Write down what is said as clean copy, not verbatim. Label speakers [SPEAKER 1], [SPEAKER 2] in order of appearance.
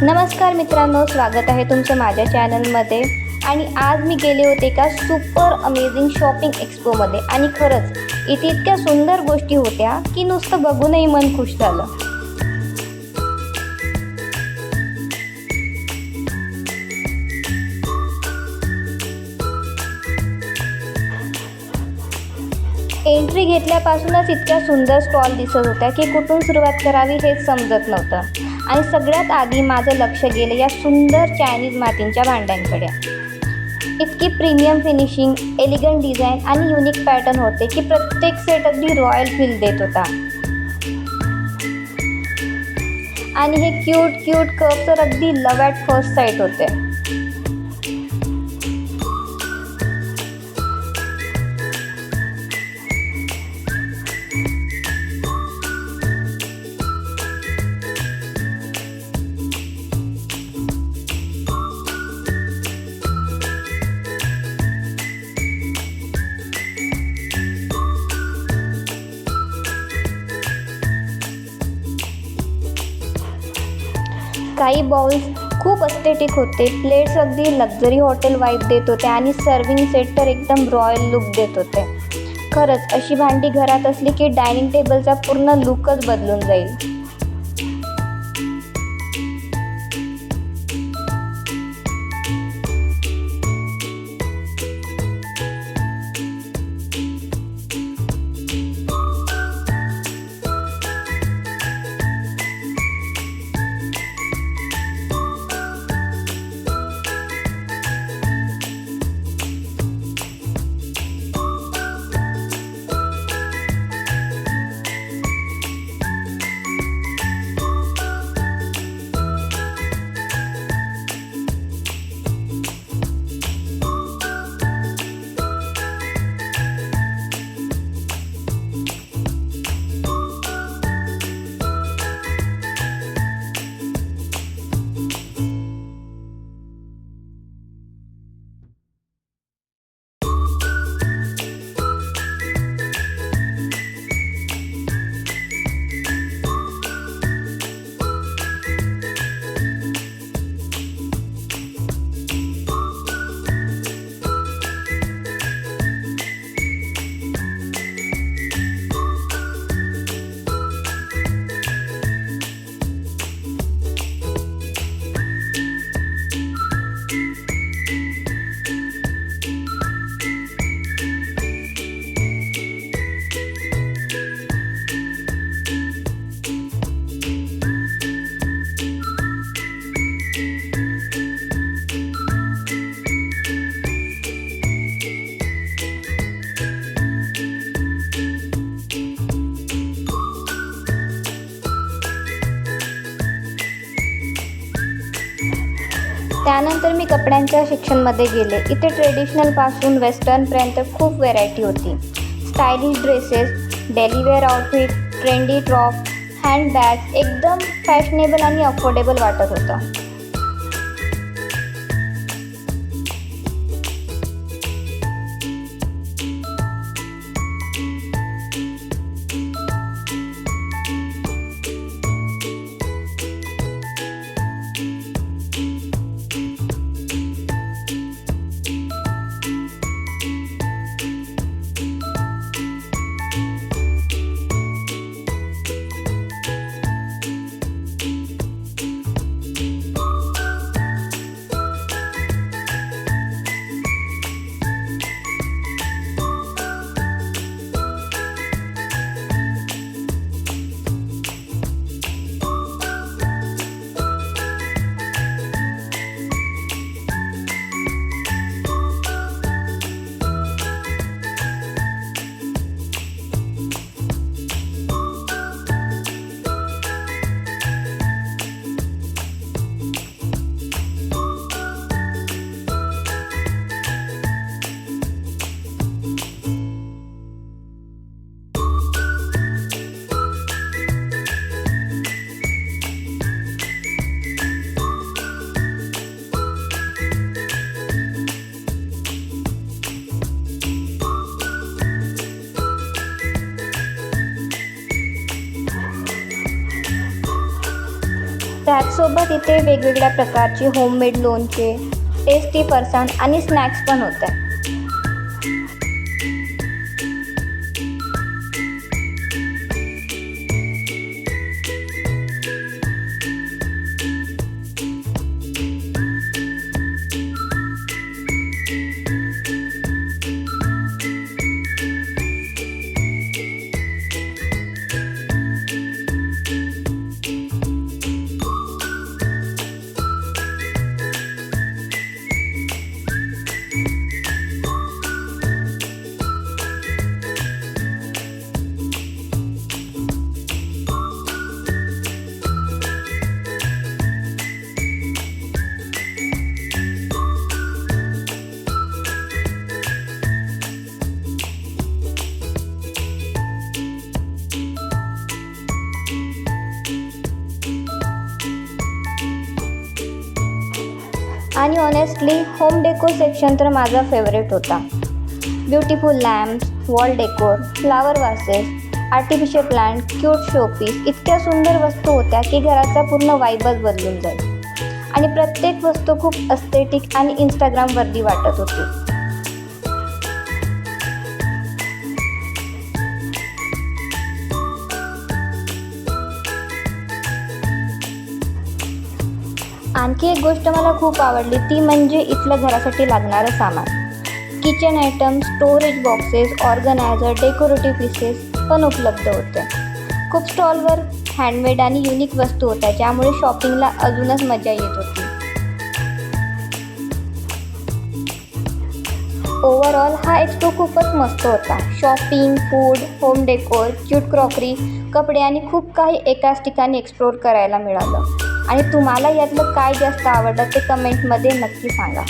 [SPEAKER 1] नमस्कार मित्रांनो, स्वागत आहे तुमचं माझ्या चॅनलमध्ये. आणि आज मी गेले होते एका सुपर अमेझिंग शॉपिंग एक्सपोमध्ये आणि खरंच इथे इतक्या सुंदर गोष्टी होत्या की नुसतं बघूनही मन खुश झालं. एंट्री घेतल्यापासूनच इतक्या सुंदर स्टॉल दिसत होत्या की कुठून सुरुवात करावी हेच समजत नव्हतं. आणि सगळ्यात आधी माझं लक्ष गेलं या सुंदर चायनीज मातींच्या भांड्यांकडे. इतकी प्रीमियम फिनिशिंग, एलिगंट डिझाईन आणि युनिक पॅटर्न होते की प्रत्येक सेट अगदी रॉयल फील देत होता. आणि हे क्यूट कप तर अगदी लव ॲट फर्स्ट साईट होते. काही बाउल्स खूप एस्थेटिक होते, प्लेट्स अगदी लक्झरी हॉटेल वाईब देत होते आणि सर्विंग सेट तर एकदम रॉयल लुक देत होते. खरंच अशी भांडी घरात असली की डायनिंग टेबलचा पूर्ण लुकच बदलून जाईल. त्यानंतर मी कपड्यांच्या सेक्शनमध्ये गेले. इथे ट्रेडिशनलपासून वेस्टर्नपर्यंत खूप व्हेरायटी होती. Stylish dresses, daily wear outfit, trendy top, handbags एकदम फॅशनेबल आणि अफोर्डेबल वाटत होतं. त्याचसोबत इथे वेगवेगळ्या प्रकारचे होममेड लोणचे, टेस्टी फरसाण आणि स्नॅक्स पण होते. आणि ऑनेस्टली होम डेकोर सेक्शन तर माझा फेवरेट होता. Beautiful lamps, wall decor, flower vases, artificial plant, cute showpiece, इतक्या सुंदर वस्तू होत्या की घराचा पूर्ण वाईबच बदलून जाईल. आणि प्रत्येक वस्तू खूप एस्थेटिक आणि इंस्टाग्रामवर्दी वाटत होती. आणखी एक गोष्ट मला खूप आवडली ती म्हणजे इथलं घरासाठी लागणारं सामान. Kitchen item, storage boxes, organiser, decorative pieces पण उपलब्ध होते. खूप स्टॉलवर हँडमेड आणि युनिक वस्तू होत्या ज्यामुळे शॉपिंगला अजूनच मजा येत होती. ओव्हरऑल हा एक्सपो खूपच मस्त होता. Shopping, food, home decor, cute crockery, कपडे आणि खूप काही एकाच ठिकाणी एक्सप्लोअर करायला मिळालं. आणि तुम्हाला यातलं काय जास्त आवडलं ते कमेंटमध्ये नक्की सांगा.